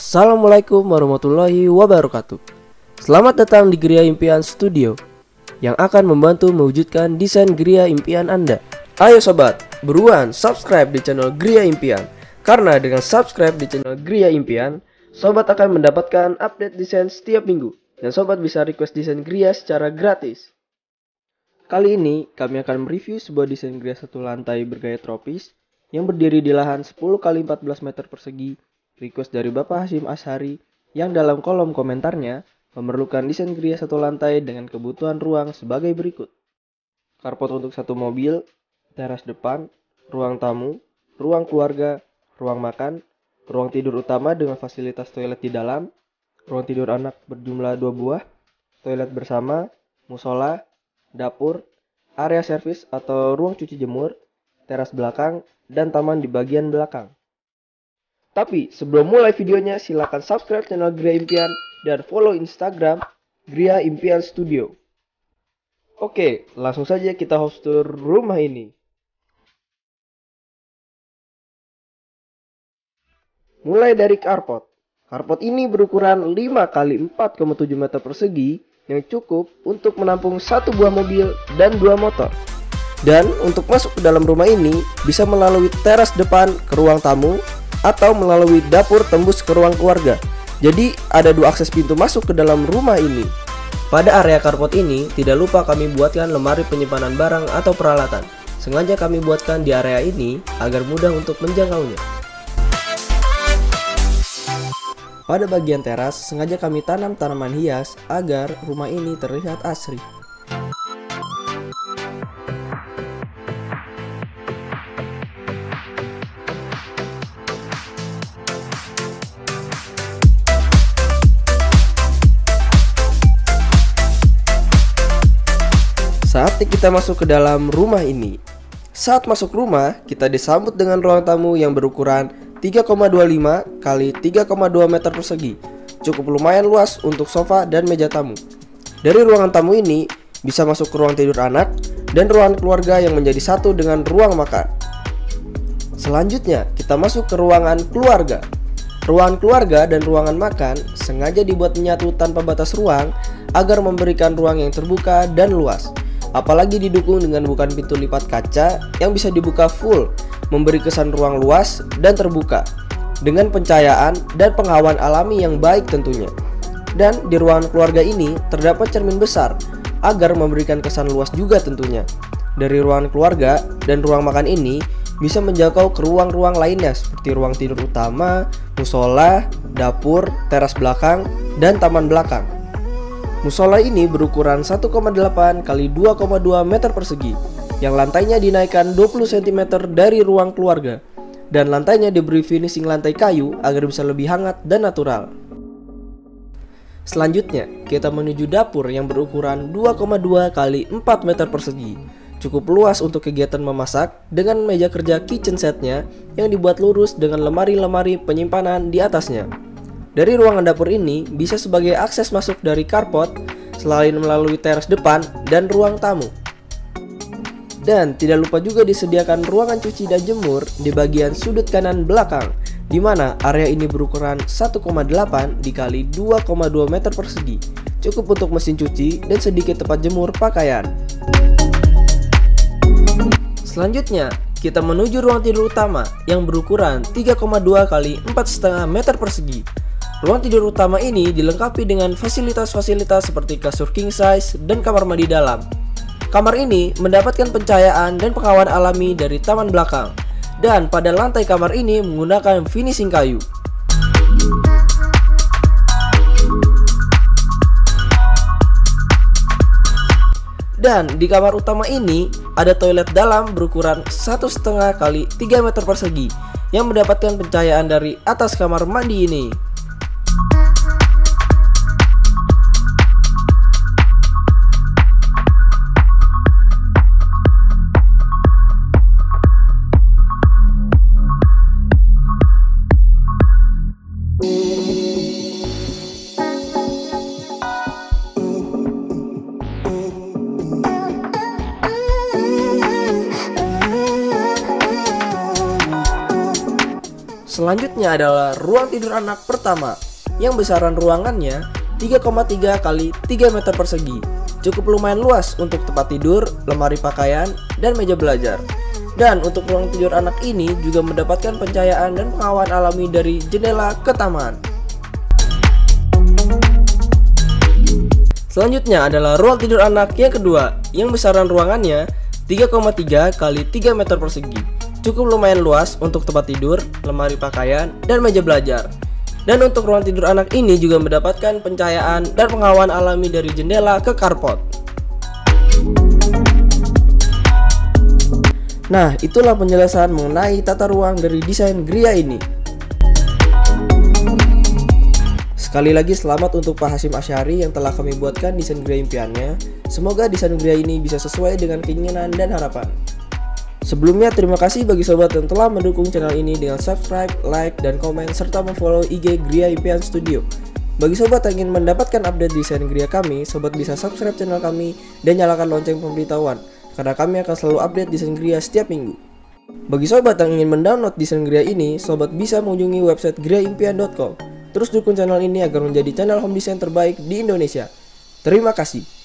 Assalamualaikum warahmatullahi wabarakatuh. Selamat datang di Gria Impian Studio yang akan membantu mewujudkan desain Gria Impian Anda. Ayo sobat, buruan subscribe di channel Gria Impian. Karena dengan subscribe di channel Gria Impian, sobat akan mendapatkan update desain setiap minggu. Dan sobat bisa request desain Gria secara gratis. Kali ini kami akan mereview sebuah desain Gria satu lantai bergaya tropis yang berdiri di lahan 10 x 14 meter persegi, request dari Bapak Hashim Ashari yang dalam kolom komentarnya memerlukan desain Gria satu lantai dengan kebutuhan ruang sebagai berikut. Carport untuk satu mobil, teras depan, ruang tamu, ruang keluarga, ruang makan, ruang tidur utama dengan fasilitas toilet di dalam, ruang tidur anak berjumlah 2 buah, toilet bersama, musola, dapur, area servis atau ruang cuci jemur, teras belakang, dan taman di bagian belakang. Tapi sebelum mulai videonya, silakan subscribe channel Gria Impian dan follow Instagram Gria Impian Studio. Oke, langsung saja kita host tour rumah ini. Mulai dari carport. Carport ini berukuran 5 x 4,7 meter persegi yang cukup untuk menampung satu buah mobil dan 2 motor. Dan untuk masuk ke dalam rumah ini bisa melalui teras depan ke ruang tamu atau melalui dapur tembus ke ruang keluarga. Jadi ada 2 akses pintu masuk ke dalam rumah ini. Pada area carport ini tidak lupa kami buatkan lemari penyimpanan barang atau peralatan. Sengaja kami buatkan di area ini agar mudah untuk menjangkaunya. Pada bagian teras sengaja kami tanam tanaman hias agar rumah ini terlihat asri. Saatnya kita masuk ke dalam rumah ini. Saat masuk rumah, kita disambut dengan ruang tamu yang berukuran 3,25 x 3,2 meter persegi. Cukup lumayan luas untuk sofa dan meja tamu. Dari ruangan tamu ini bisa masuk ke ruang tidur anak dan ruangan keluarga yang menjadi satu dengan ruang makan. Selanjutnya, kita masuk ke ruangan keluarga. Ruangan keluarga dan ruangan makan sengaja dibuat menyatu tanpa batas ruang agar memberikan ruang yang terbuka dan luas. Apalagi didukung dengan bukan pintu lipat kaca yang bisa dibuka full, memberi kesan ruang luas dan terbuka dengan pencahayaan dan penghawan alami yang baik tentunya. Dan di ruangan keluarga ini terdapat cermin besar agar memberikan kesan luas juga tentunya. Dari ruangan keluarga dan ruang makan ini bisa menjangkau ke ruang-ruang lainnya seperti ruang tidur utama, musola, dapur, teras belakang, dan taman belakang. Musola ini berukuran 1,8 x 2,2 meter persegi yang lantainya dinaikkan 20 cm dari ruang keluarga dan lantainya diberi finishing lantai kayu agar bisa lebih hangat dan natural. Selanjutnya kita menuju dapur yang berukuran 2,2 x 4 meter persegi. Cukup luas untuk kegiatan memasak dengan meja kerja kitchen setnya yang dibuat lurus dengan lemari-lemari penyimpanan di atasnya. Dari ruangan dapur ini bisa sebagai akses masuk dari carport selain melalui teras depan dan ruang tamu. Dan tidak lupa juga disediakan ruangan cuci dan jemur di bagian sudut kanan belakang, di mana area ini berukuran 1,8 dikali 2,2 meter persegi. Cukup untuk mesin cuci dan sedikit tempat jemur pakaian. Selanjutnya, kita menuju ruang tidur utama yang berukuran 3,2 x 4,5 meter persegi. Ruang tidur utama ini dilengkapi dengan fasilitas-fasilitas seperti kasur king size dan kamar mandi dalam. Kamar ini mendapatkan pencahayaan dan penghawan alami dari taman belakang. Dan pada lantai kamar ini menggunakan finishing kayu. Dan di kamar utama ini ada toilet dalam berukuran 1,5 x 3 meter persegi yang mendapatkan pencahayaan dari atas kamar mandi ini. Selanjutnya adalah ruang tidur anak pertama yang besaran ruangannya 3,3 kali 3 meter persegi. Cukup lumayan luas untuk tempat tidur, lemari pakaian, dan meja belajar. Dan untuk ruang tidur anak ini juga mendapatkan pencahayaan dan pengawan alami dari jendela ke taman. Selanjutnya adalah ruang tidur anak yang kedua yang besaran ruangannya 3,3 kali 3 meter persegi. Cukup lumayan luas untuk tempat tidur, lemari pakaian, dan meja belajar. Dan untuk ruang tidur anak ini juga mendapatkan pencahayaan dan pengawan alami dari jendela ke carport. Nah, itulah penjelasan mengenai tata ruang dari desain Gria ini. Sekali lagi selamat untuk Pak Hasyim Asyari yang telah kami buatkan desain Gria impiannya. Semoga desain Gria ini bisa sesuai dengan keinginan dan harapan. Sebelumnya terima kasih bagi sobat yang telah mendukung channel ini dengan subscribe, like, dan komen serta memfollow IG Gria Impian Studio. Bagi sobat yang ingin mendapatkan update desain Gria kami, sobat bisa subscribe channel kami dan nyalakan lonceng pemberitahuan karena kami akan selalu update desain Gria setiap minggu. Bagi sobat yang ingin mendownload desain Gria ini, sobat bisa mengunjungi website griaimpian.com. Terus dukung channel ini agar menjadi channel home design terbaik di Indonesia. Terima kasih.